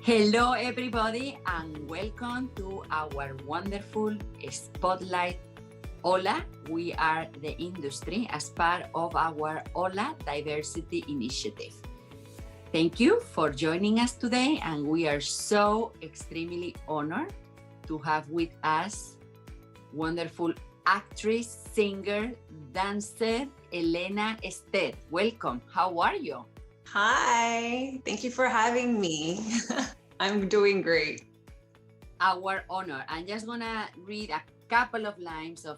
Hello, everybody, and welcome to our wonderful spotlight HOLA. We are the industry as part of our HOLA diversity initiative. Thank you for joining us today, and we are so extremely honored to have with us wonderful actress, singer, dancer, Elena Estér. Welcome. How are you? Hi, thank you for having me. I'm doing great. Our honor. I'm just gonna read a couple of lines of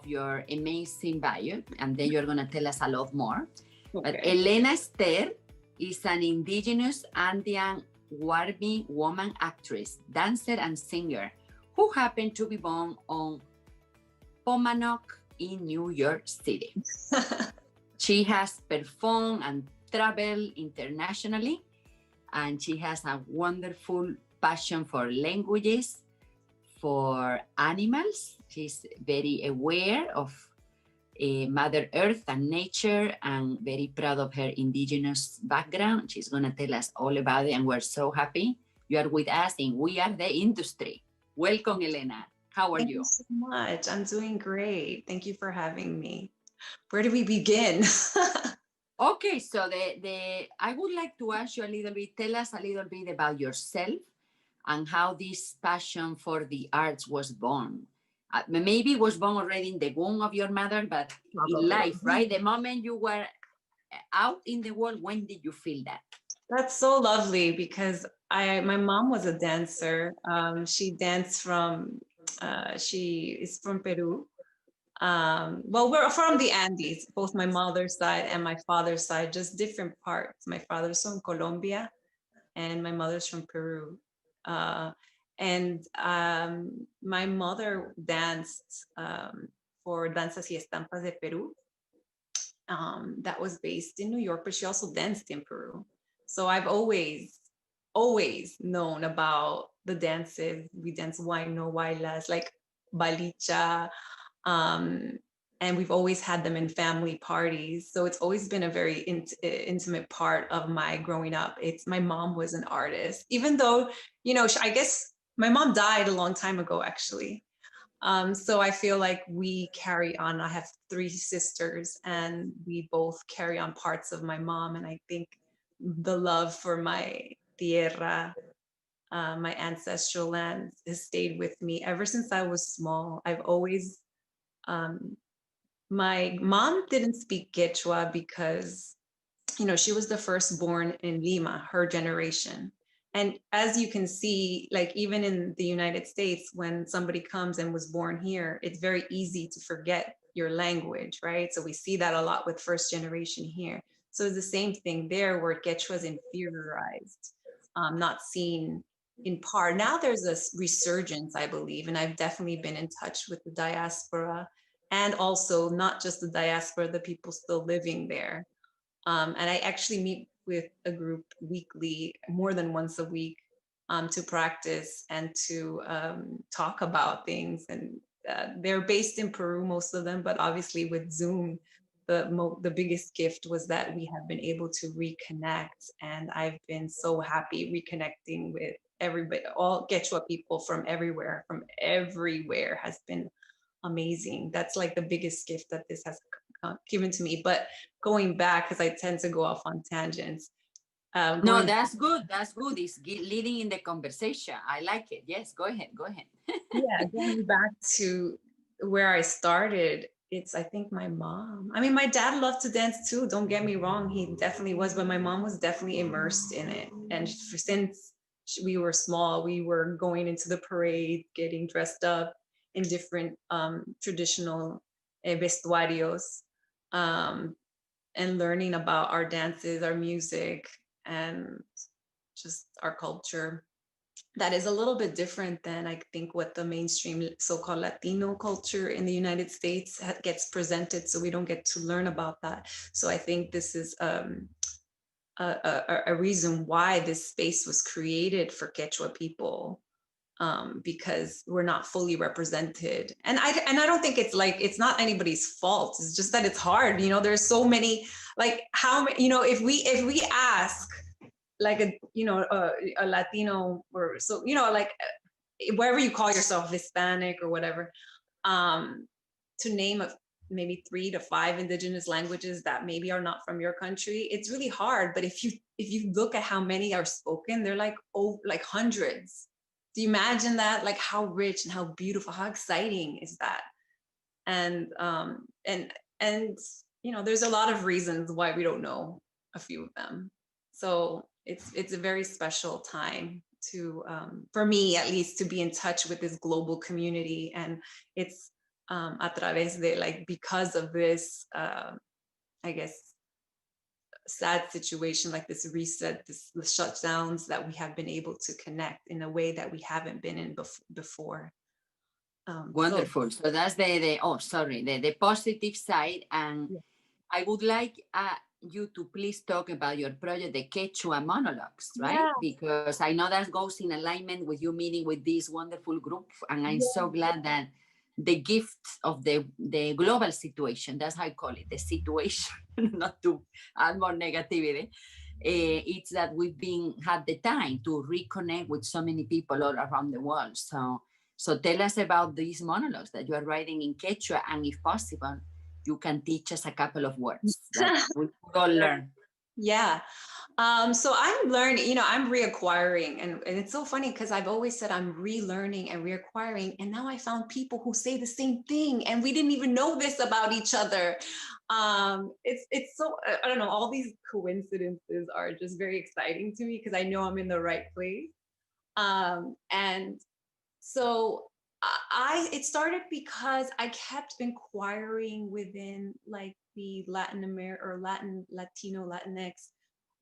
your amazing bio, and then you're gonna tell us a lot more. Okay. But Elena Estér is an indigenous Andean Warmi woman actress, dancer, and singer who happened to be born on Pomanoc in New York City. She has performed and traveled internationally, and she has a wonderful passion for languages, for animals. She's very aware of Mother Earth and nature, and very proud of her indigenous background. She's going to tell us all about it, and we're so happy you are with us, and we are the industry. Welcome, Elena. How are you? Thank you so much. I'm doing great. Thank you for having me. Where do we begin? Okay, so I would like to ask you a little bit, tell us a little bit about yourself and how this passion for the arts was born. Maybe it was born already in the womb of your mother, but in life, right? The moment you were out in the world, when did you feel that? That's so lovely because my mom was a dancer. She danced she is from Peru. Well, we're from the Andes, both my mother's side and my father's side, just different parts. My father's from Colombia and my mother's from Peru. My mother danced for Danzas y Estampas de Peru. That was based in New York, but she also danced in Peru. So I've always known about the dances. We dance huayno, huaylas, like balicha, and we've always had them in family parties. So it's always been a very intimate part of my growing up. My mom was an artist, even though, I guess my mom died a long time ago, actually. So I feel like we carry on. I have 3 sisters, and we both carry on parts of my mom. And I think the love for my tierra, my ancestral land, has stayed with me ever since I was small. I've always my mom didn't speak Quechua because, she was the firstborn in Lima, her generation. And as you can see, like even in the United States, when somebody comes and was born here, it's very easy to forget your language, right? So we see that a lot with first generation here. So it's the same thing there, where Quechua is inferiorized, not seen in part. Now there's a resurgence, I believe, and I've definitely been in touch with the diaspora, and also not just the diaspora, the people still living there. And I actually meet with a group weekly, more than once a week, to practice and to talk about things. And they're based in Peru, most of them, but obviously with Zoom, the biggest gift was that we have been able to reconnect. And I've been so happy reconnecting with everybody, all Quechua people from everywhere has been amazing. That's like the biggest gift that this has given to me. But going back, because I tend to go off on tangents. No, that's good. That's good. It's leading in the conversation. I like it. Yes, go ahead. Yeah, going back to where I started, it's, I think, my mom. I mean, my dad loved to dance too. Don't get me wrong. He definitely was, but my mom was definitely immersed in it. And since we were small, we were going into the parade, getting dressed up in different traditional vestuarios, and learning about our dances, our music, and just our culture. That is a little bit different than, I think, what the mainstream so-called Latino culture in the United States gets presented. So we don't get to learn about that. So I think this is a reason why this space was created for Quechua people, because we're not fully represented. And I don't think it's not anybody's fault. It's just that it's hard. There's so many, like, how many, if we ask like a, you know, a Latino, or so, you know, like wherever you call yourself, Hispanic or whatever, to name maybe 3 to 5 indigenous languages that maybe are not from your country, it's really hard. But if you look at how many are spoken, they're like, oh, like hundreds. Do you imagine that? Like how rich and how beautiful, how exciting is that? And you know, there's a lot of reasons why we don't know a few of them. So it's a very special time to, for me at least, to be in touch with this global community. And it's a través de, like, because of this, I guess, sad situation, like this reset, the shutdowns, that we have been able to connect in a way that we haven't been in before. Wonderful. So that's the positive side. And Yeah. I would like you to please talk about your project, the Quechua monologues, right? Yeah. Because I know that goes in alignment with you meeting with this wonderful group. And I'm so glad that the gift of the global situation, that's how I call it, the situation, not to add more negativity. It's that we've had the time to reconnect with so many people all around the world. So tell us about these monologues that you are writing in Quechua, and if possible, you can teach us a couple of words that we could all learn. Yeah. So I'm learning, you know, I'm reacquiring, and it's so funny because I've always said I'm relearning and reacquiring, and now I found people who say the same thing, and we didn't even know this about each other. It's so, I don't know, all these coincidences are just very exciting to me because I know I'm in the right place. And so it started because I kept inquiring within, like, the Latin America or Latino, Latinx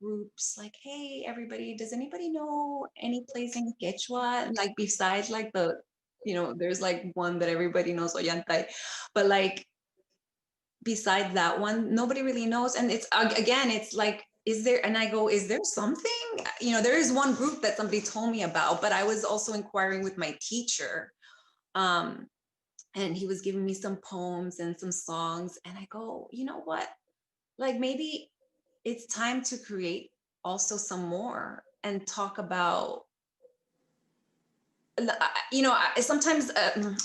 groups, like, hey, everybody, does anybody know any place in Quechua? And, like, besides, like, the, you know, there's like one that everybody knows, Ollantay, but like besides that one, nobody really knows. And it's, again, it's like, is there, and I go, is there something? You know, there is one group that somebody told me about, but I was also inquiring with my teacher. And he was giving me some poems and some songs. And I go, you know what? Like, maybe it's time to create also some more and talk about, you know, sometimes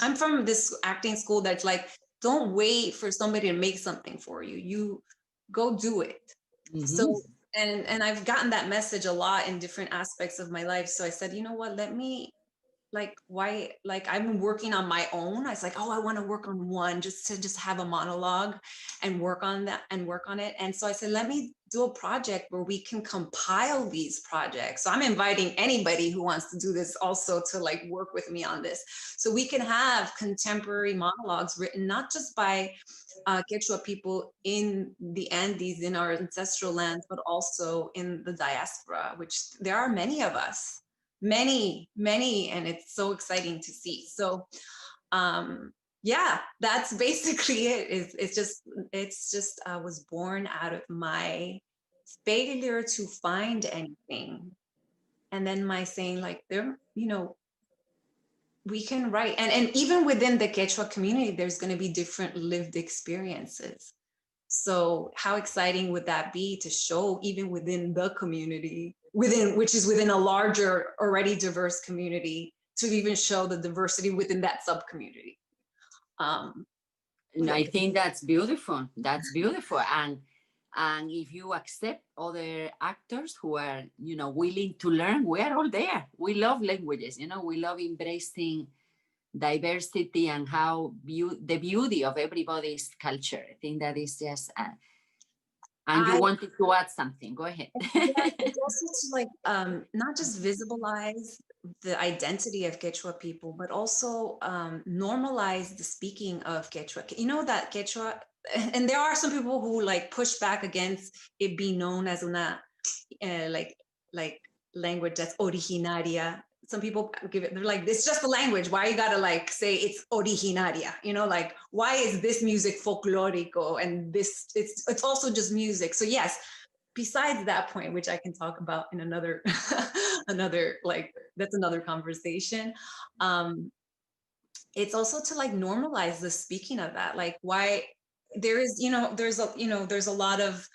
I'm from this acting school that's like, don't wait for somebody to make something for you. You go do it. Mm-hmm. So, and I've gotten that message a lot in different aspects of my life. So I said, you know what, let me, like, why, like, I've been working on my own. I was like, oh, I want to work on one, just to have a monologue and work on that and work on it. And so I said, let me do a project where we can compile these projects. So I'm inviting anybody who wants to do this also to, like, work with me on this. So we can have contemporary monologues written not just by Quechua people in the Andes, in our ancestral lands, but also in the diaspora, which there are many of us. Many, and it's so exciting to see. So yeah, that's basically it. It's just was born out of my failure to find anything, and then my saying, like, there, you know, we can write, and even within the Quechua community, there's going to be different lived experiences. So how exciting would that be to show, even within the community, which is within a larger, already diverse community, to even show the diversity within that sub-community. I think that's beautiful. That's beautiful. And if you accept other actors who are, you know, willing to learn, we are all there. We love languages, you know, we love embracing diversity and how the beauty of everybody's culture. I think that is just, and you wanted to add something, go ahead. It's also to, like, not just visualize the identity of Quechua people, but also normalize the speaking of Quechua. You know that Quechua, and there are some people who, like, push back against it being known as una, like language that's originaria. Some people give it, they're like, it's just a language. Why you gotta, like, say it's originaria? You know, like, why is this music folklorico and this, it's also just music. So yes, besides that point, which I can talk about in another, like, that's another conversation. It's also to, like, normalize the speaking of that. Like, why there is, you know, there's a lot of,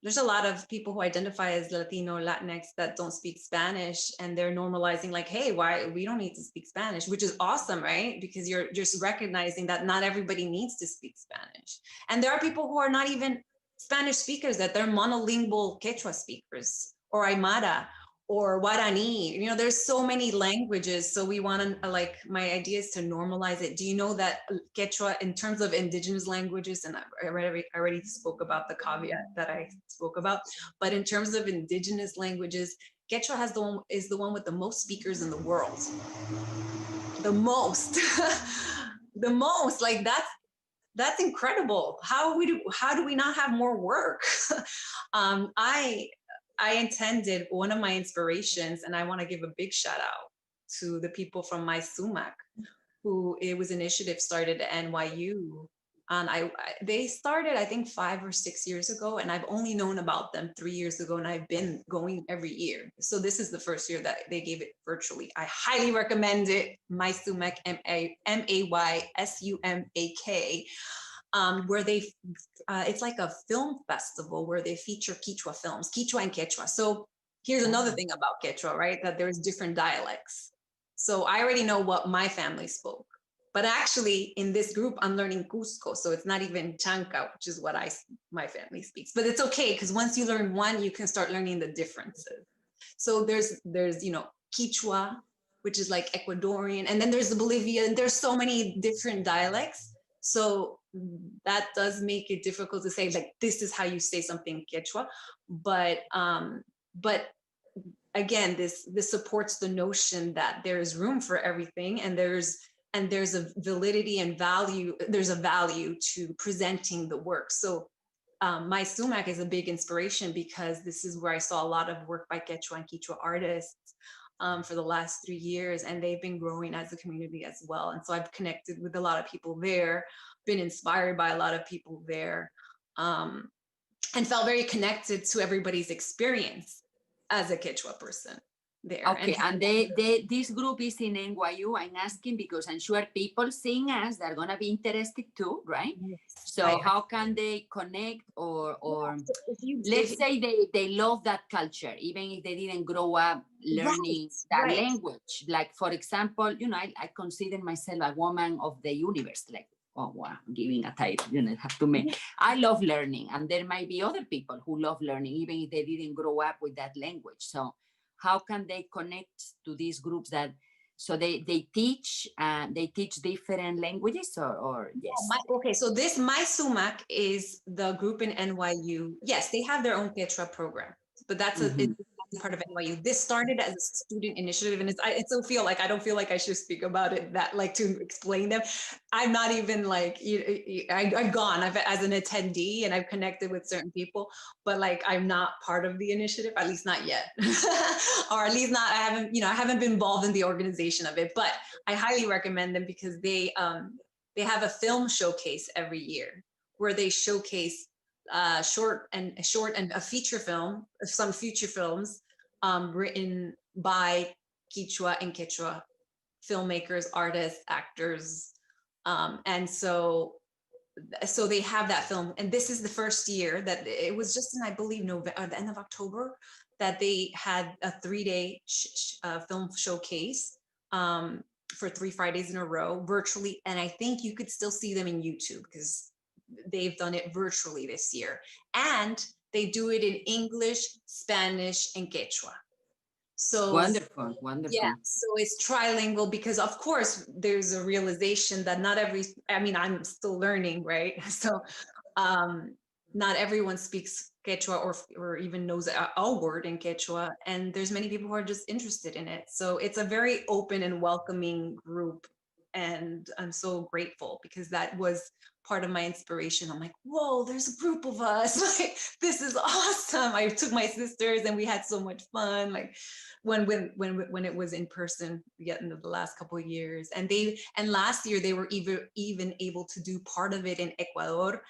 there's a lot of people who identify as Latino, Latinx that don't speak Spanish, and they're normalizing like, hey, why we don't need to speak Spanish, which is awesome, right? Because you're just recognizing that not everybody needs to speak Spanish. And there are people who are not even Spanish speakers, that they're monolingual Quechua speakers or Aymara or Guarani. You know, there's so many languages. So we want to, like, my idea is to normalize it. Do you know that Quechua, in terms of indigenous languages, and I already spoke about the caveat that I spoke about, but in terms of indigenous languages, Quechua is the one with the most speakers in the world. The most, the most, like that's incredible. How do we not have more work? I intended, one of my inspirations, and I want to give a big shout out to the people from my sumac, who it was initiative started at NYU. And they started, I think, 5 or 6 years ago, and I've only known about them 3 years ago, and I've been going every year. So this is the first year that they gave it virtually. I highly recommend it. My sumac, MAYSUMAK. Where it's like a film festival where they feature Quechua films, Quechua and Quechua. So here's another thing about Quechua, right? That there's different dialects. So I already know what my family spoke, but actually in this group, I'm learning Cusco. So it's not even Chanca, which is what my family speaks, but it's okay. Because once you learn one, you can start learning the differences. So there's, Quechua, which is like Ecuadorian, and then there's the Bolivian. There's so many different dialects. So that does make it difficult to say like this is how you say something in Quechua, but again, this supports the notion that there is room for everything, and there's a validity and value. There's a value to presenting the work. So my sumac is a big inspiration because this is where I saw a lot of work by Quechua and Quechua artists for the last 3 years, and they've been growing as a community as well. And so I've connected with a lot of people there, been inspired by a lot of people there, and felt very connected to everybody's experience as a Quechua person there. Okay, and this group is in NYU. I'm asking because I'm sure people seeing us, they're gonna be interested too, right? Yes. So how can they connect, or let's say they love that culture, even if they didn't grow up learning that language. Like, for example, you know, I consider myself a woman of the universe, like, oh wow, giving a title, you know, have to make. I love learning, and there might be other people who love learning, even if they didn't grow up with that language. So how can they connect to these groups that, so they teach different languages, or yes? Okay, so my sumac is the group in NYU. Yes, they have their own Quechua program, but that's it's part of NYU. This started as a student initiative, and I don't feel like I should speak about it, that like to explain them. I'm not even like, I've gone as an attendee, and I've connected with certain people, but like I'm not part of the initiative, at least not yet. Or at least not, I haven't been involved in the organization of it, but I highly recommend them because they have a film showcase every year where they showcase short and a feature film, some feature films written by Quechua and Quechua filmmakers, artists, actors. And so they have that film. And this is the first year that it was just in, I believe, November, the end of October, that they had a 3-day film showcase for 3 Fridays in a row virtually. And I think you could still see them in YouTube because they've done it virtually this year. And they do it in English, Spanish, and Quechua. So wonderful. Yeah, so it's trilingual because of course there's a realization that I'm still learning, right? So not everyone speaks Quechua or even knows a word in Quechua, and there's many people who are just interested in it. So it's a very open and welcoming group, and I'm so grateful because that was part of my inspiration. I'm like, whoa, there's a group of us. Like, this is awesome. I took my sisters and we had so much fun. Like when it was in person, in the last couple of years, and last year they were even able to do part of it in Ecuador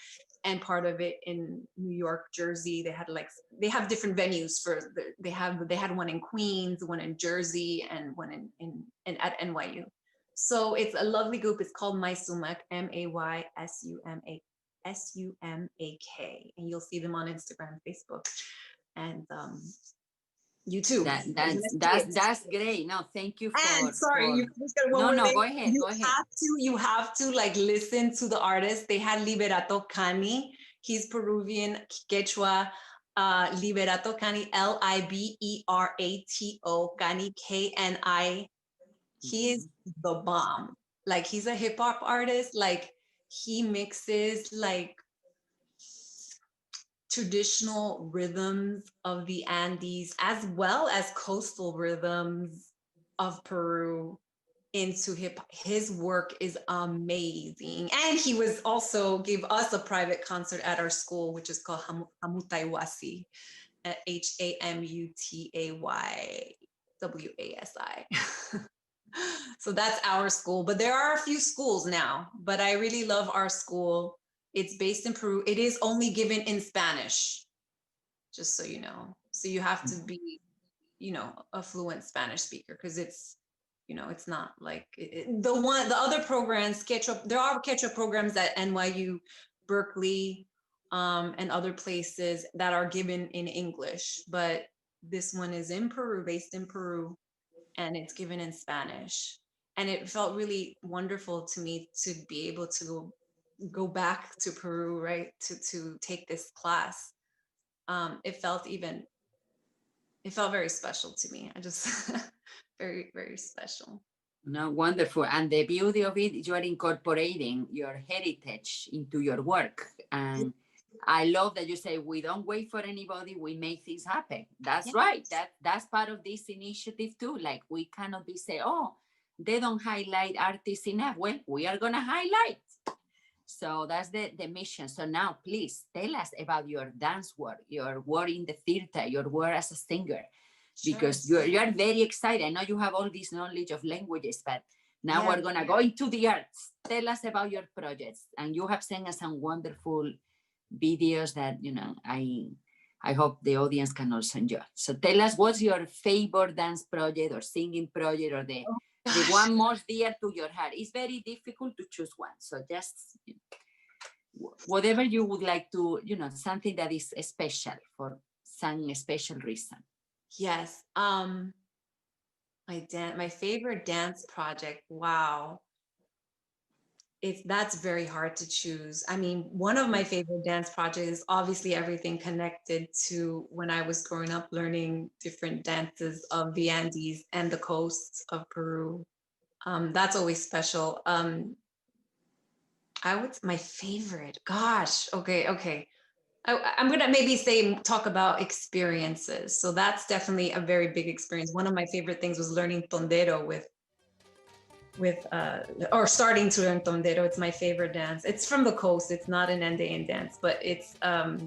and part of it in New York, Jersey. They have different venues they had one in Queens, one in Jersey, and one in at NYU. So it's a lovely group. It's called My Sumac, MAYSUMAK. Sumak, and you'll see them on Instagram, Facebook, and YouTube. That's great. No, thank you And sorry, for you just got one more no, thing. go ahead, go ahead. You have to like listen to the artist. They had Liberato Cani. He's Peruvian, Quechua. Liberato Cani, Liberato Cani, Kni. He is the bomb. Like he's a hip hop artist. Like he mixes like traditional rhythms of the Andes as well as coastal rhythms of Peru into hip. His work is amazing, and he was also gave us a private concert at our school, which is called Hamutaiwasi, HAMUTAYWASI. So that's our school, but there are a few schools now, but I really love our school. It's based in Peru. It is only given in Spanish, just so you know. So you have to be, a fluent Spanish speaker, because it's, it's not like the other programs, there are Quechua programs at NYU, Berkeley, and other places that are given in English, but this one is in Peru, based in Peru, and it's given in Spanish. And it felt really wonderful to me to be able to go back to Peru, right, to take this class. It felt very special to me. I just very, very special. No, wonderful. And the beauty of it, you are incorporating your heritage into your work. And I love that you say, we don't wait for anybody, we make things happen. That's right. That's part of this initiative too. Like we cannot be say, oh, they don't highlight artists enough. Well, we are going to highlight. So that's the mission. So now please tell us about your dance work, your work in the theater, your work as a singer, because you are very excited. I know you have all this knowledge of languages, but now we're going to go into the arts. Tell us about your projects. And you have sent us some wonderful videos that, I hope the audience can also enjoy. So tell us, what's your favorite dance project or singing project, or the one most dear to your heart? It's very difficult to choose one. So just whatever you would like to, something that is special for some special reason. Yes. My favorite dance project. Wow. That's very hard to choose. I mean, one of my favorite dance projects is obviously everything connected to when I was growing up learning different dances of the Andes and the coasts of Peru. That's always special. My favorite. Gosh. Okay. I'm gonna maybe talk about experiences. So that's definitely a very big experience. One of my favorite things was learning tondero or starting to learn tondero. It's my favorite dance. It's from the coast. It's not an Andean dance, but it's a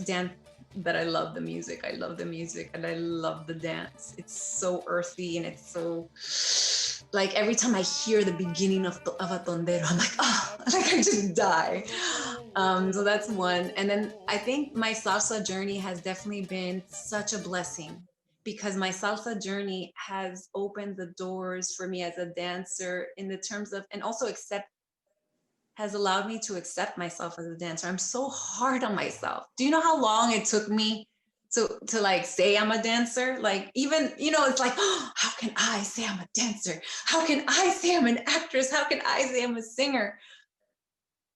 dance that I love the music. I love the music and I love the dance. It's so earthy and it's so, like, every time I hear the beginning of a tondero, I'm like, oh, like I just die. So that's one. And then I think my salsa journey has definitely been such a blessing, because my salsa journey has opened the doors for me as a dancer in the terms of, and also has allowed me to accept myself as a dancer. I'm so hard on myself. Do you know how long it took me to like say I'm a dancer? Like, even, it's like, oh, how can I say I'm a dancer? How can I say I'm an actress? How can I say I'm a singer?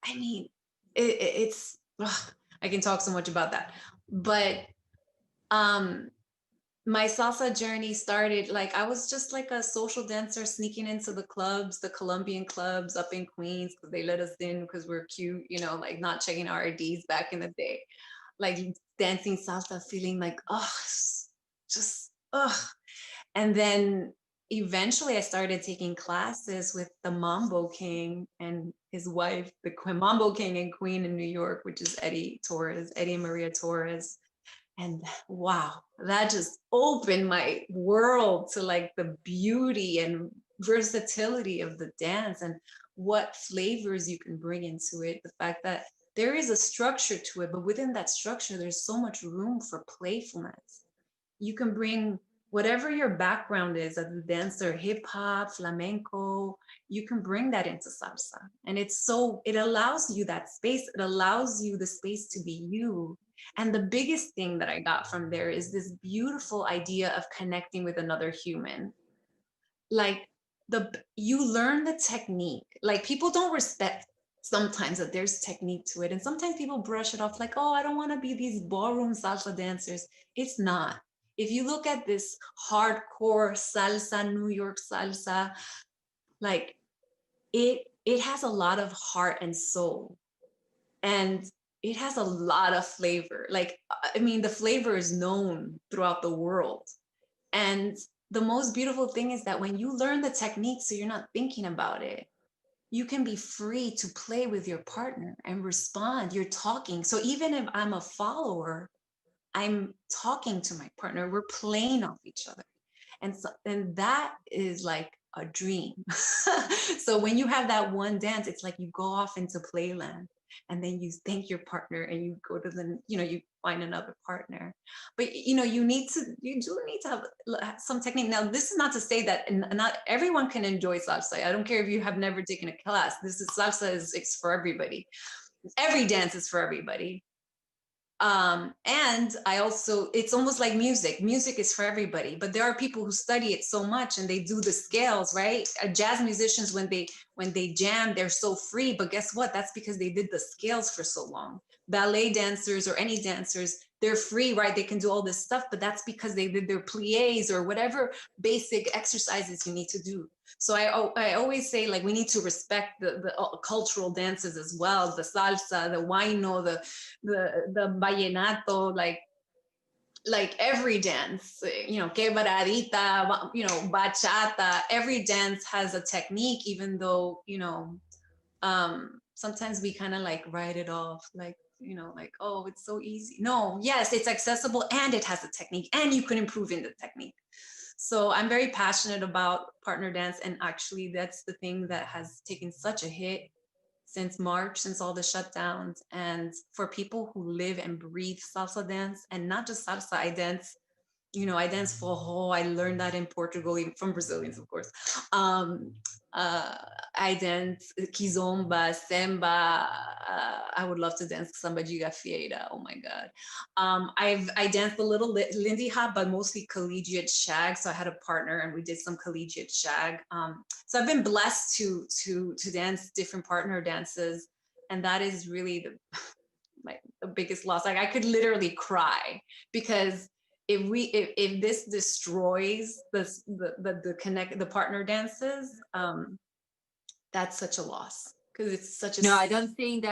I mean, it's, I can talk so much about that. But my salsa journey started, like, I was just like a social dancer sneaking into the clubs, the Colombian clubs up in Queens, because they let us in because we're cute, like not checking our IDs back in the day, like dancing salsa, feeling like, and then eventually I started taking classes with the Mambo King and his wife, the Mambo King and Queen in New York, which is Eddie Maria Torres. And wow, that just opened my world to like the beauty and versatility of the dance and what flavors you can bring into it. The fact that there is a structure to it, but within that structure, there's so much room for playfulness. You can bring whatever your background is as a dancer, hip hop, flamenco, you can bring that into salsa. And it allows you that space. It allows you the space to be you. And the biggest thing that I got from there is this beautiful idea of connecting with another human. Like you learn the technique. Like people don't respect sometimes that there's technique to it. And sometimes people brush it off like, oh, I don't want to be these ballroom salsa dancers. It's not. If you look at this hardcore salsa, New York salsa, like it has a lot of heart and soul. And it has a lot of flavor. Like, I mean, the flavor is known throughout the world. And the most beautiful thing is that when you learn the technique, so you're not thinking about it, you can be free to play with your partner and respond. You're talking. So even if I'm a follower, I'm talking to my partner. We're playing off each other. And that is like a dream. So when you have that one dance, it's like you go off into playland and then you thank your partner and you go to you find another partner. But you do need to have some technique. Now, this is not to say that not everyone can enjoy salsa. I don't care if you have never taken a class. Salsa is for everybody. Every dance is for everybody. And it's almost like music is for everybody, but there are people who study it so much and they do the scales, right? Jazz musicians, when they jam, they're so free, but guess what? That's because they did the scales for so long. Ballet dancers or any dancers, they're free, right? They can do all this stuff, but that's because they did their pliés or whatever basic exercises you need to do. So I always say, like, we need to respect the cultural dances as well, the salsa, the huayno, the vallenato, like every dance, quebradita, bachata, every dance has a technique, even though, sometimes we kind of like write it off, like, like, oh, it's so easy. No, yes, it's accessible and it has a technique and you can improve in the technique. So I'm very passionate about partner dance. And actually that's the thing that has taken such a hit since March, since all the shutdowns. And for people who live and breathe salsa dance, and not just salsa, I dance forró. I learned that in Portugal, even from Brazilians, of course. I dance kizomba, samba. I would love to dance samba de gafieira. Oh my God. I danced a little Lindy Hop, but mostly collegiate shag. So I had a partner and we did some collegiate shag. So I've been blessed to dance different partner dances. And that is really the biggest loss. Like, I could literally cry, because if this destroys the partner dances, that's such a loss, because it's such a No, I don't think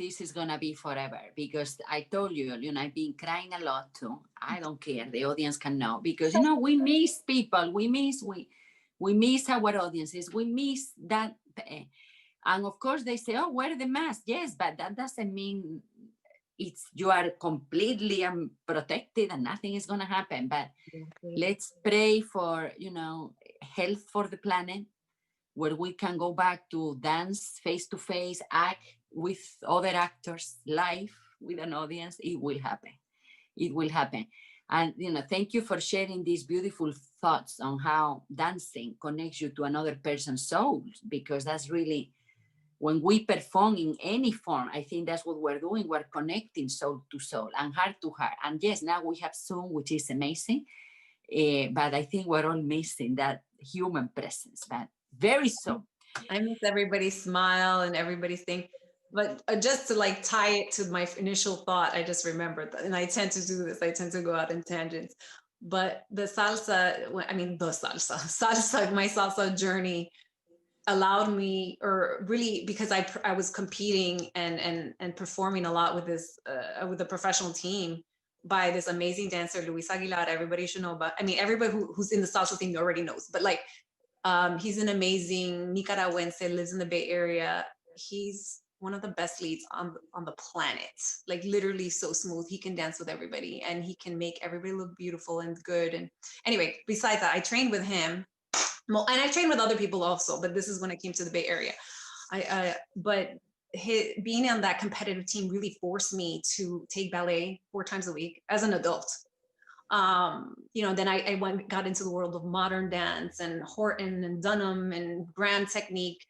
this is gonna be forever, because I told you, I've been crying a lot too. I don't care. The audience can know, because we miss people. We miss our audiences. We miss that, and of course they say, "Oh, wear the mask." Yes, but that doesn't mean you are completely protected and nothing is gonna happen. But let's pray for health for the planet, where we can go back to dance face to face, act with other actors live with an audience. It will happen. It will happen. And thank you for sharing these beautiful thoughts on how dancing connects you to another person's soul, because that's really, when we perform in any form, I think that's what we're doing. We're connecting soul to soul and heart to heart. And yes, now we have Zoom, which is amazing. But I think we're all missing that human presence. But very soon. I miss everybody's smile and everybody's thing. But just to like tie it to my initial thought, I just remembered that, and I tend to do this. I tend to go out in tangents. But the salsa, my salsa journey allowed me, or really, because I was competing and performing a lot with with a professional team by this amazing dancer, Luis Aguilar. Everybody should know about. I mean, everybody who's in the salsa thing already knows. But like, he's an amazing Nicaragüense, lives in the Bay Area. He's one of the best leads on the planet. Like, literally so smooth. He can dance with everybody and he can make everybody look beautiful and good. And anyway, besides that, I trained with him. And I trained with other people also, but this is when I came to the Bay Area. But being on that competitive team really forced me to take ballet 4 times a week as an adult. Then I got into the world of modern dance and Horton and Dunham and grand technique.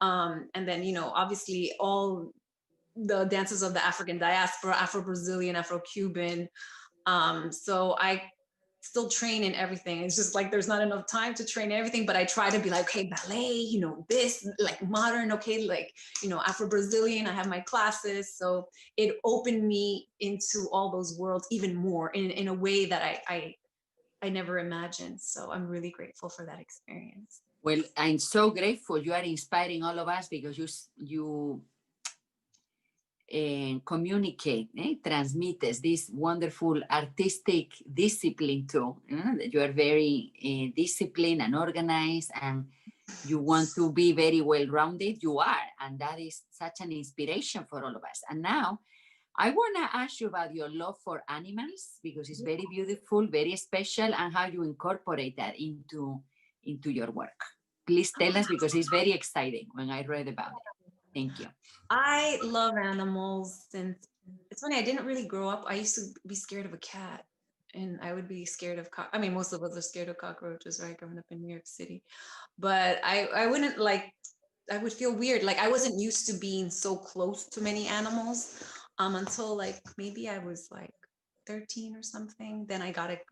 And then, obviously all the dances of the African diaspora, Afro-Brazilian, Afro-Cuban. So I still train in everything. It's just like there's not enough time to train everything, but I try to be like, okay, ballet, this, like modern, okay, like, Afro-Brazilian, I have my classes. So it opened me into all those worlds even more in a way that I never imagined. So I'm really grateful for that experience. Well, I'm so grateful. You are inspiring all of us because you communicate, transmites this wonderful artistic discipline too. That you are very disciplined and organized, and you want to be very well-rounded. You are, and that is such an inspiration for all of us. And now, I want to ask you about your love for animals because it's very beautiful, very special, and how you incorporate that into your work. Please tell us because it's very exciting when I read about it. Thank you. I love animals, and it's funny, I didn't really grow up. I used to be scared of a cat, and I would be scared of most of us are scared of cockroaches, right? Growing up in New York City. But I wouldn't I would feel weird. Like I wasn't used to being so close to many animals until like maybe I was like 13 or something. Then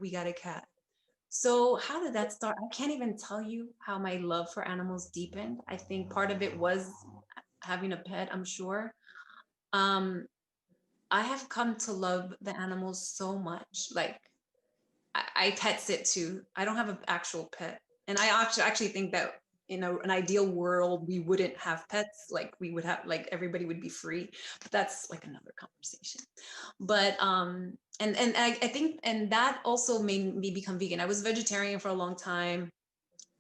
we got a cat. So how did that start? I can't even tell you how my love for animals deepened. I think part of it was having a pet, I'm sure. I have come to love the animals so much. Like I pet sit too. I don't have an actual pet. And I actually think that in an ideal world, we wouldn't have pets. Like we would have, like everybody would be free, but that's like another conversation. But and I think, and that also made me become vegan. I was vegetarian for a long time.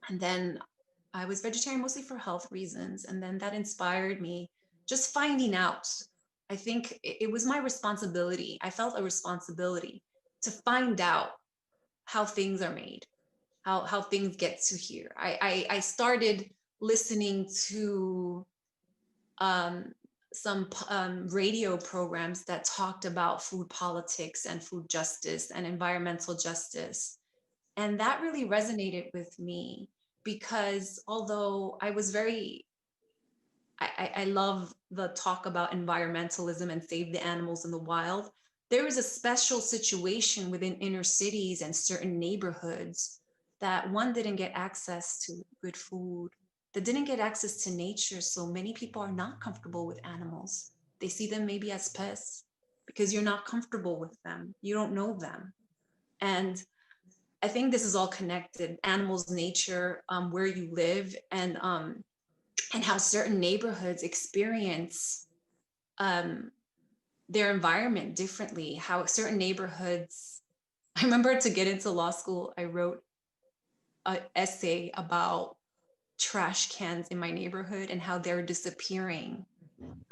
And then I was vegetarian mostly for health reasons. And then that inspired me just finding out. I think it was my responsibility. I felt a responsibility to find out how things are made, how things get to here. I started listening to some radio programs that talked about food politics and food justice and environmental justice. And that really resonated with me because although I was I love the talk about environmentalism and save the animals in the wild, there is a special situation within inner cities and certain neighborhoods that one didn't get access to good food, that didn't get access to nature. So many people are not comfortable with animals. They see them maybe as pests because you're not comfortable with them. You don't know them. And I think this is all connected: animals, nature, where you live, and how certain neighborhoods experience their environment differently. How certain neighborhoods. I remember to get into law school, I wrote an essay about trash cans in my neighborhood and how they're disappearing,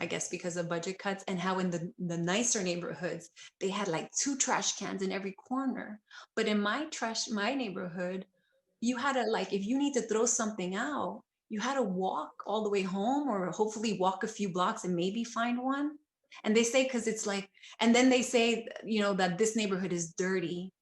I guess because of budget cuts, and how in the nicer neighborhoods, they had like 2 trash cans in every corner. But in my neighborhood, you had to, like, if you need to throw something out, you had to walk all the way home or hopefully walk a few blocks and maybe find one. And they say, because it's like, and then they say, that this neighborhood is dirty.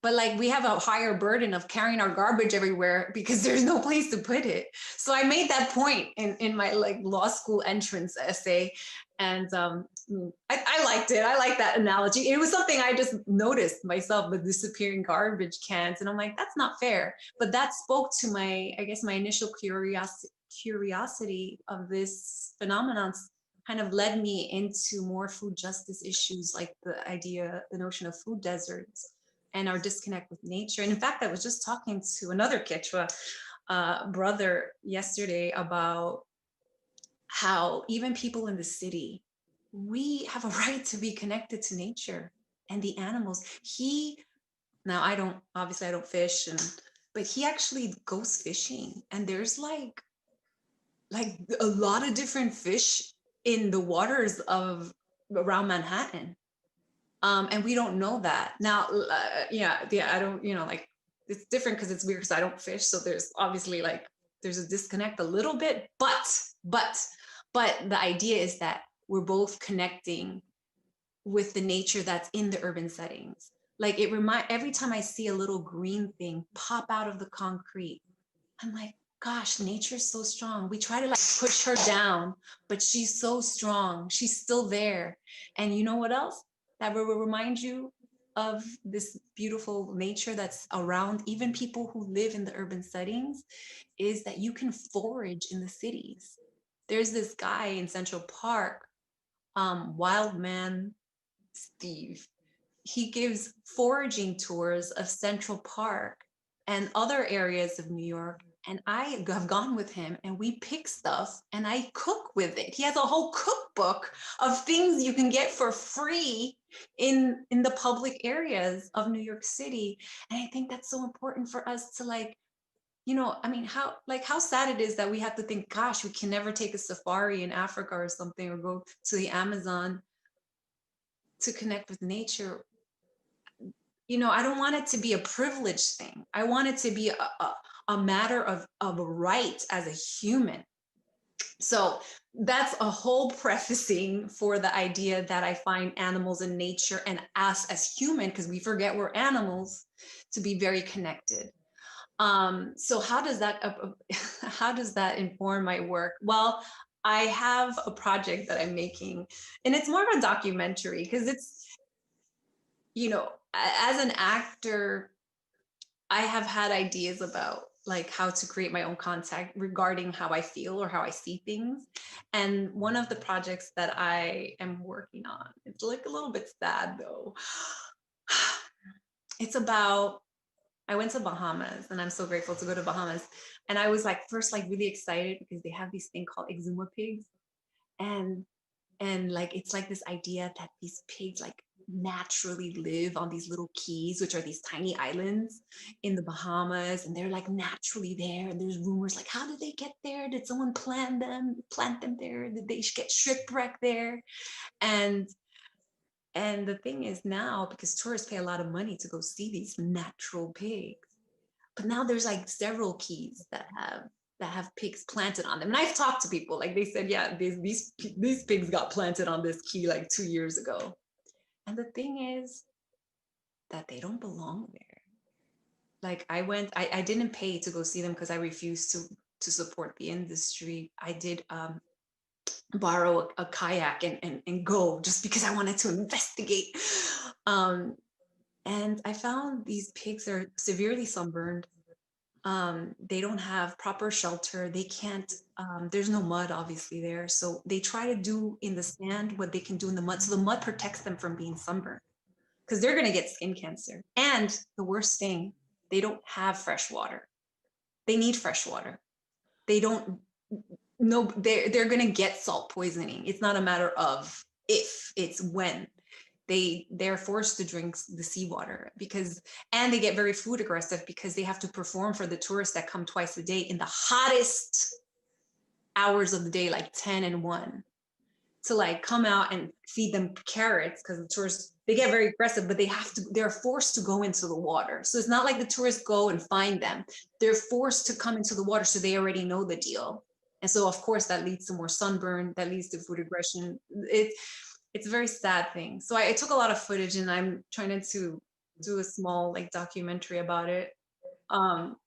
But like we have a higher burden of carrying our garbage everywhere because there's no place to put it. So I made that point in my like law school entrance essay. And I liked it. I like that analogy. It was something I just noticed myself, the disappearing garbage cans. And I'm like, that's not fair. But that spoke to my initial curiosity of this phenomenon, kind of led me into more food justice issues, like the notion of food deserts and our disconnect with nature. And in fact, I was just talking to another Quechua brother yesterday about how even people in the city, we have a right to be connected to nature and the animals. I don't fish, but he actually goes fishing, and there's like a lot of different fish in the waters of around Manhattan. And we don't know that now. I don't, like it's different because it's weird because I don't fish. So there's obviously there's a disconnect a little bit, but the idea is that we're both connecting with the nature that's in the urban settings. Like every time I see a little green thing pop out of the concrete, I'm like, gosh, nature's so strong. We try to like push her down, but she's so strong. She's still there. And you know what else? That will remind you of this beautiful nature that's around even people who live in the urban settings, is that you can forage in the cities. There's this guy in Central Park, Wild Man Steve. He gives foraging tours of Central Park and other areas of New York. And I have gone with him and we pick stuff and I cook with it. He has a whole cookbook of things you can get for free in the public areas of New York City. And I think that's so important for us to like, you know, I mean, how sad it is that we have to think, gosh, we can never take a safari in Africa or something, or go to the Amazon to connect with nature. You know, I don't want it to be a privilege thing. I want it to be a matter of a right as a human. So that's a whole prefacing for the idea that I find animals in nature and us as human, because we forget we're animals, to be very connected. So how does that inform my work? Well, I have a project that I'm making, and it's more of a documentary, because it's, you know, as an actor, I have had ideas about like how to create my own content regarding how I feel or how I see things. And one of the projects that I am working on, it's like a little bit sad though. It's about, I went to Bahamas, and I'm so grateful to go to Bahamas. And I was like first like really excited because they have this thing called exuma pigs. And like it's like this idea that these pigs like naturally live on these little keys, which are these tiny islands in the Bahamas, and they're like naturally there. And there's rumors like, how did they get there? Did someone plant them there? Did they get shipwrecked there? And the thing is now, because tourists pay a lot of money to go see these natural pigs, but now there's like several keys that have pigs planted on them. And I've talked to people, like they said, yeah, these pigs got planted on this key like 2 years ago. And the thing is that they don't belong there. Like I didn't pay to go see them because I refused to support the industry. I did borrow a kayak and go just because I wanted to investigate. And I found these pigs are severely sunburned. They don't have proper shelter. They can't, there's no mud obviously there. So they try to do in the sand what they can do in the mud. So the mud protects them from being sunburned, because they're going to get skin cancer. And the worst thing, they don't have fresh water. They need fresh water. They don't, no, they're going to get salt poisoning. It's not a matter of if, it's when. They're forced to drink the seawater, and they get very food aggressive because they have to perform for the tourists that come twice a day in the hottest hours of the day, like 10 and 1, to like come out and feed them carrots, because the tourists, they get very aggressive, but they're forced to go into the water. So it's not like the tourists go and find them. They're forced to come into the water, so they already know the deal. And so of course that leads to more sunburn, that leads to food aggression. It's a very sad thing. So I took a lot of footage, and I'm trying to do a small like documentary about it.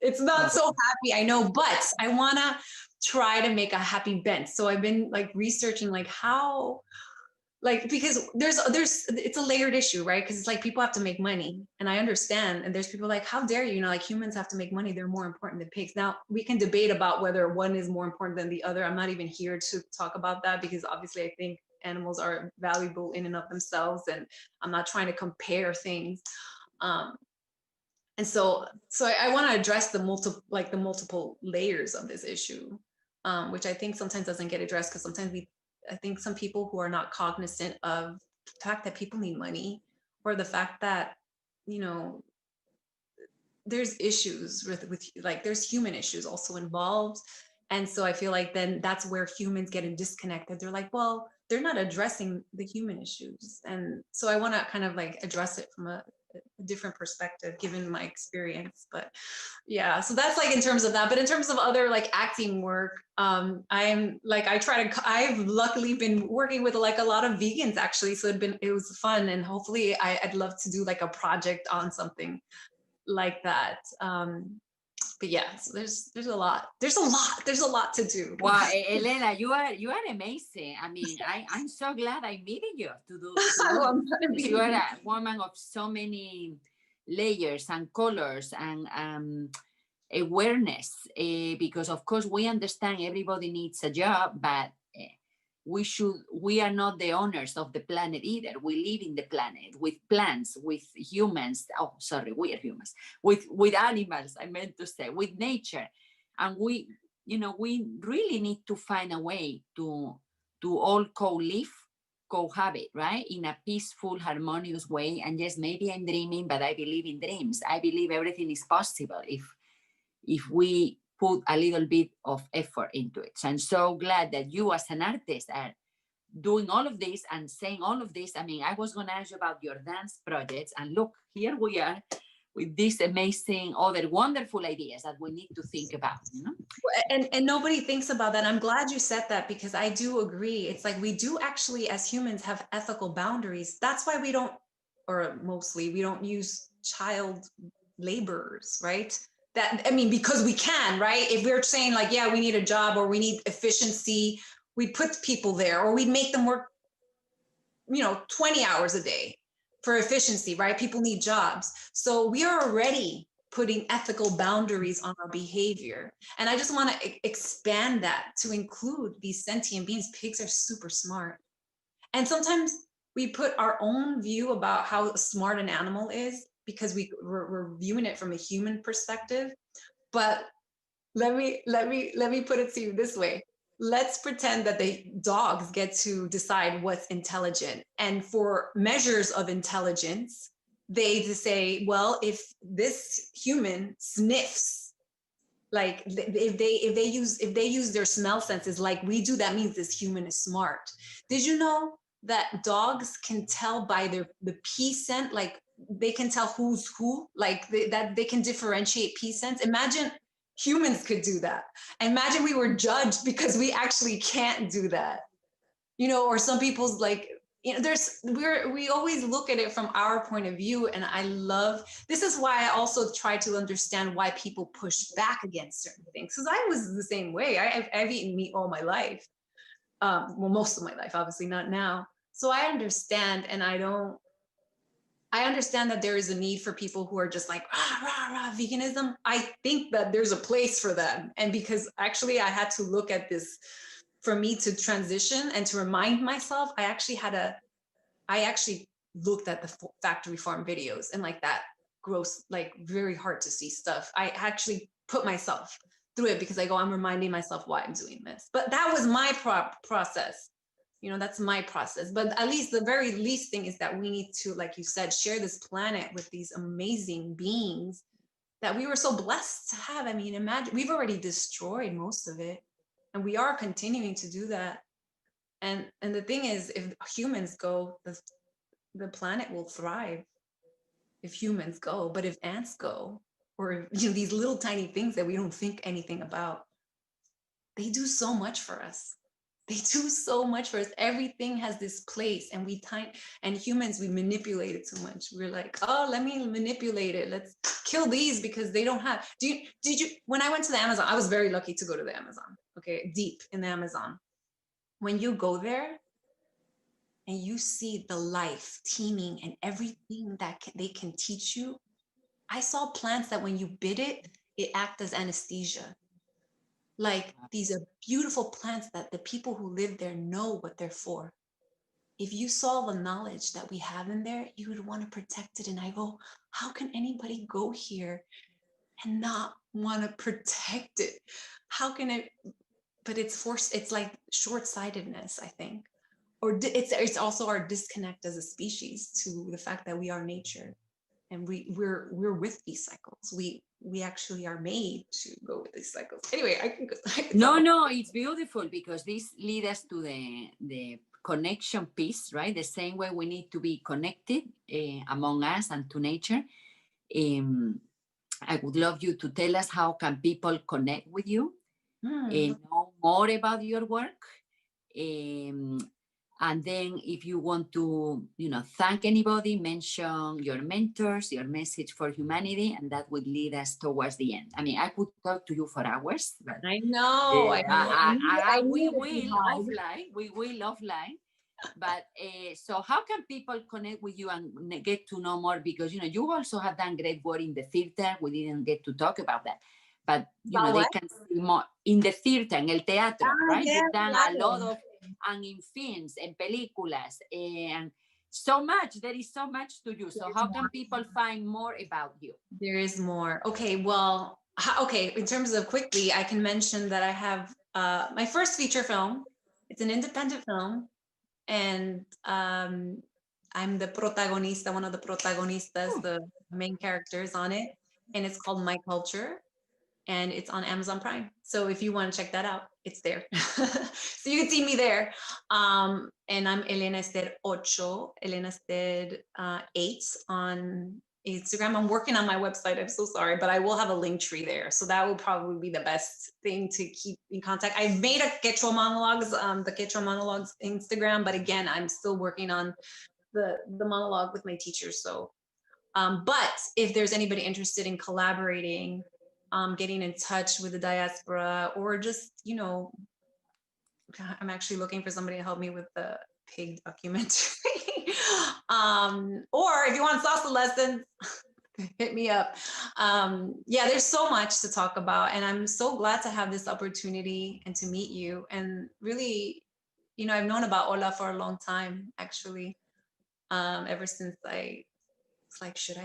It's not so happy, I know, but I want to try to make a happy bent. So I've been like researching like how, like, because there's it's a layered issue, right? Because it's like people have to make money, and I understand. And there's people like, how dare you, like humans have to make money, they're more important than pigs. Now we can debate about whether one is more important than the other. I'm not even here to talk about that, because obviously I think animals are valuable in and of themselves, and I'm not trying to compare things. And so I want to address the multiple layers of this issue, which I think sometimes doesn't get addressed, because sometimes I think some people who are not cognizant of the fact that people need money, or the fact that, you know, there's issues with like there's human issues also involved. And so I feel like then that's where humans get disconnected. They're like, well, they're not addressing the human issues. And so I want to kind of like address it from a a different perspective given my experience. But yeah, so that's like in terms of that. But in terms of other like acting work, I'm like, I've luckily been working with like a lot of vegans actually. So it was fun, and hopefully I'd love to do like a project on something like that. But yeah, so there's a lot to do. Well, Elena, you are amazing. I mean, I'm so glad I meeted you to do you are a woman of so many layers and colors and awareness, because of course we understand everybody needs a job, but we are not the owners of the planet either. We live in the planet with plants, with humans. Oh, sorry, we are humans. With animals, I meant to say, with nature. And we really need to find a way to all co-live, cohabit, right? In a peaceful, harmonious way. And yes, maybe I'm dreaming, but I believe in dreams. I believe everything is possible if we put a little bit of effort into it. So I'm so glad that you as an artist are doing all of this and saying all of this. I mean, I was going to ask you about your dance projects, and look, here we are with these amazing other wonderful ideas that we need to think about, And nobody thinks about that. I'm glad you said that, because I do agree. It's like we do actually as humans have ethical boundaries. That's why we don't use child laborers, right? Because we can, right? If we're saying like, yeah, we need a job or we need efficiency, we put people there, or we make them work, 20 hours a day for efficiency, right? People need jobs. So we are already putting ethical boundaries on our behavior. And I just want to expand that to include these sentient beings. Pigs are super smart. And sometimes we put our own view about how smart an animal is because we're viewing it from a human perspective. But let me put it to you this way. Let's pretend that the dogs get to decide what's intelligent. And for measures of intelligence, they say, well, if this human sniffs, like if they use their smell senses like we do, that means this human is smart. Did you know that dogs can tell by the pee scent, like they can tell who's who, like that they can differentiate pee scents? Imagine humans could do that. Imagine we were judged because we actually can't do that. Or some people's like, we always look at it from our point of view. And this is why I also try to understand why people push back against certain things. Because I was the same way. I've eaten meat all my life. Most of my life, obviously not now. So I understand, and I understand that there is a need for people who are just like, veganism. I think that there's a place for them. And because actually I had to look at this, for me to transition and to remind myself, I actually looked at the factory farm videos and like that gross, like very hard to see stuff. I actually put myself through it because I'm reminding myself why I'm doing this. But that was my process. That's my process. But at least the very least thing is that we need to, like you said, share this planet with these amazing beings that we were so blessed to have. I mean, imagine, we've already destroyed most of it, and we are continuing to do that. And the thing is, if humans go, the planet will thrive if humans go. But if ants go, or these little tiny things that we don't think anything about, they do so much for us. They do so much for us. Everything has this place, and humans, we manipulate it too much. We're like, oh, let me manipulate it. Let's kill these because they don't have. Did you? When I went to the Amazon, I was very lucky to go to the Amazon. Okay, deep in the Amazon. When you go there and you see the life teeming and everything that they can teach you, I saw plants that when you bit it acts as anesthesia. Like, these are beautiful plants that the people who live there know what they're for. If you saw the knowledge that we have in there, you would want to protect it. And I go, how can anybody go here and not want to protect it? How can it? But it's forced. It's like short-sightedness, I think. Or it's also our disconnect as a species to the fact that we are nature. and we're with these cycles. We actually are made to go with these cycles. Anyway, I can no, it's beautiful, because this leads us to the connection piece, right? The same way we need to be connected among us and to nature. I would love you to tell us how can people connect with you, know more about your work. And then if you want to, thank anybody, mention your mentors, your message for humanity, and that would lead us towards the end. I mean, I could talk to you for hours, but I know. We will offline. But so how can people connect with you and get to know more? Because, you also have done great work in the theater. We didn't get to talk about that. But, they can see more in the theater, en el teatro, right? Yeah, You've done a lot of, and in films, en películas, and so much. There is so much to you. So how can people find more about you? There is more. Okay, well, in terms of quickly, I can mention that I have my first feature film. It's an independent film, and I'm the protagonista, one of the protagonistas, the main characters on it, and it's called My Culture, and it's on Amazon Prime. So if you want to check that out, it's there. So you can see me there. And I'm Elena Estér 8, Elena Estér 8 on Instagram. I'm working on my website. I'm so sorry, but I will have a link tree there. So that will probably be the best thing to keep in contact. I've made a Quechua monologues, the Quechua monologues Instagram, but again, I'm still working on the monologue with my teachers. So, but if there's anybody interested in collaborating, getting in touch with the diaspora, or just, I'm actually looking for somebody to help me with the pig documentary. Or if you want salsa lessons, hit me up. Yeah, there's so much to talk about, and I'm so glad to have this opportunity and to meet you. And really, I've known about HOLA for a long time, actually. Ever since it's like, should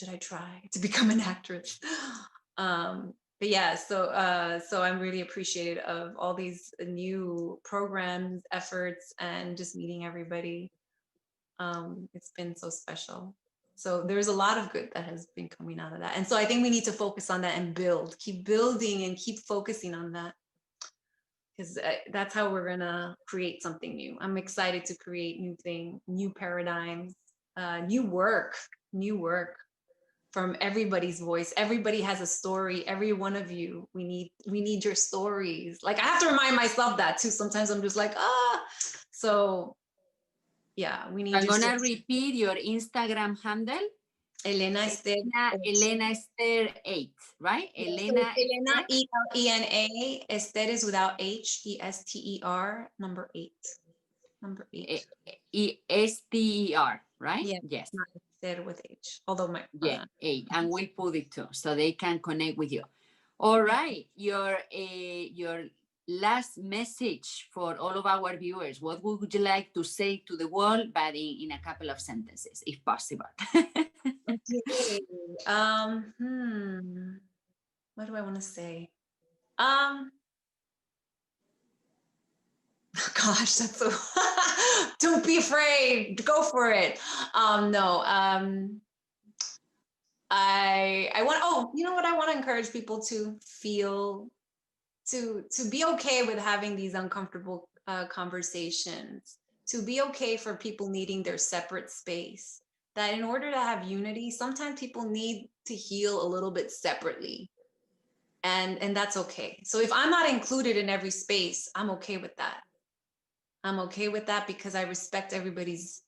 I try to become an actress? But yeah, so I'm really appreciative of all these new programs, efforts, and just meeting everybody. It's been so special. So there's a lot of good that has been coming out of that. And so I think we need to focus on that and keep building and keep focusing on that, because that's how we're gonna create something new. I'm excited to create new things, new paradigms, new work from everybody's voice. Everybody has a story. Every one of you, we need your stories. Like, I have to remind myself that too. Sometimes I'm just like, so yeah, we need. I'm gonna repeat your Instagram handle. Elena Estér. Elena Estér 8, right? Elena ELENA. Estér is without H. ESTER number 8. Number 8. ESTER, right? Yeah. Yes. Not Estér with H. Although 8, and we put it too, so they can connect with you. All right, your last message for all of our viewers. What would you like to say to the world, but in a couple of sentences, if possible? Okay. What do I want to say? Gosh, that's so. Don't be afraid. Go for it. No. I want. Oh, you know what? I want to encourage people to feel, to be okay with having these uncomfortable conversations. To be okay for people needing their separate space. That in order to have unity, sometimes people need to heal a little bit separately. And that's okay. So if I'm not included in every space, I'm okay with that. I'm okay with that because I respect everybody's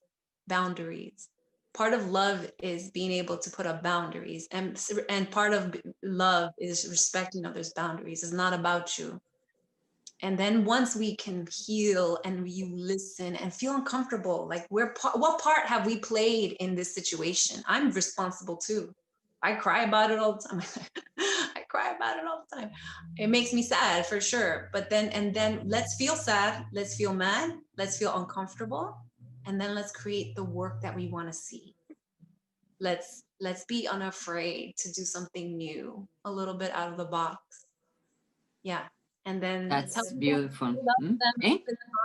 boundaries. Part of love is being able to put up boundaries, and part of love is respecting others' boundaries. It's not about you. And then once we can heal and you listen and feel uncomfortable, like what part have we played in this situation? I'm responsible too. I cry about it all the time. I cry about it all the time. It makes me sad for sure. But then let's feel sad. Let's feel mad. Let's feel uncomfortable. And then let's create the work that we want to see. Let's be unafraid to do something new, a little bit out of the box. Yeah. And then that's beautiful.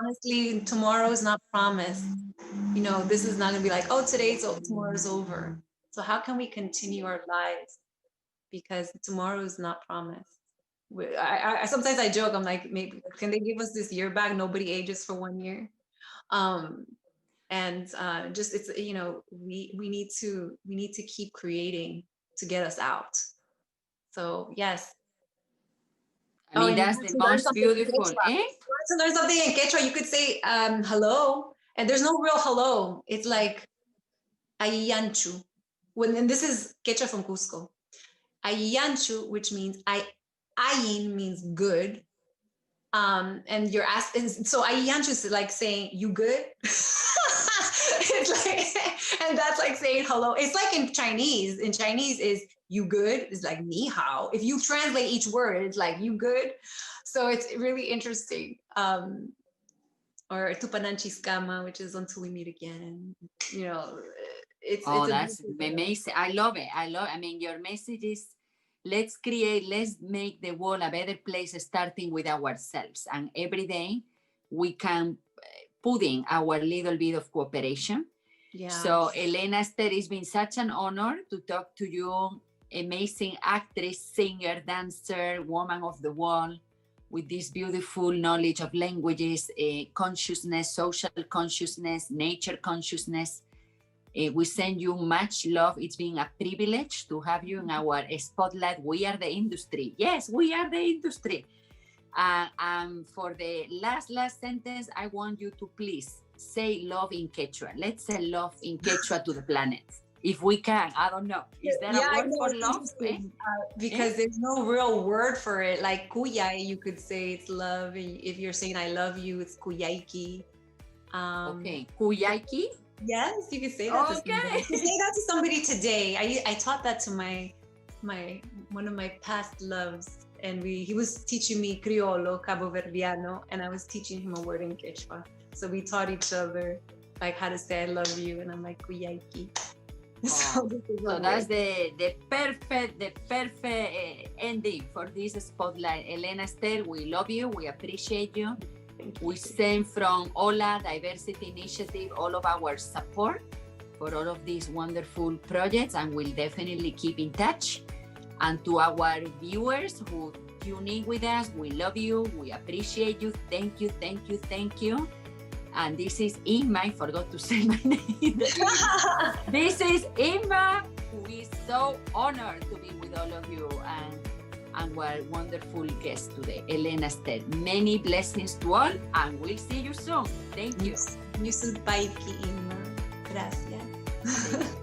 Honestly, tomorrow is not promised. This is not gonna be like, oh, tomorrow's over. So how can we continue our lives? Because tomorrow is not promised. Sometimes I joke, I'm like, maybe can they give us this year back? Nobody ages for 1 year. And just it's, you know, we need to keep creating to get us out. So yes. I mean, and that's the most beautiful, eh? To learn something in Quechua, you could say hello, and there's no real hello. It's like ayanchu. And this is Quechua from Cusco. Ayanchu, which means ayin means good. And you're asking, so ayanchu is like saying you good. It's like, and that's like saying hello. It's like in Chinese. In Chinese is you good is like ni hao. If you translate each word, it's like you good. So it's really interesting. Or tupananchiskama, which is until we meet again. You know, it's that's amazing. I love it. I mean, your message is let's make the world a better place, starting with ourselves. And every day we can put in our little bit of cooperation. Yeah. So Elena, Estér, it's been such an honor to talk to you. Amazing actress, singer, dancer, woman of the world, with this beautiful knowledge of languages, consciousness, social consciousness, nature consciousness. We send you much love. It's been a privilege to have you in our spotlight. We are the industry. Yes, we are the industry. And for the last sentence, I want you to please say love in Quechua. Let's say love in Quechua to the planet. If we can, I don't know. Is there a word for love? Because there's no real word for it. Like kuyay, you could say it's love. If you're saying I love you, it's kuyaiki. Okay, kuyaiki? Yes, you could say that to somebody. You could say that to somebody today. I taught that to my one of my past loves. And he was teaching me Criollo, Cabo Verdeano, and I was teaching him a word in Quechua. So we taught each other like how to say I love you, and I'm like kuyaiki. So that's the perfect ending for this spotlight. Elena, Estér, we love you, we appreciate you. We send from HOLA Diversity Initiative all of our support for all of these wonderful projects, and we'll definitely keep in touch. And to our viewers who tune in with us, we love you, we appreciate you, thank you, thank you, thank you. And this is Ima, I forgot to say my name. This is Ima, who is so honored to be with all of you and our wonderful guest today, Elena, Estér. Many blessings to all, and we'll see you soon. Thank you. Gracias.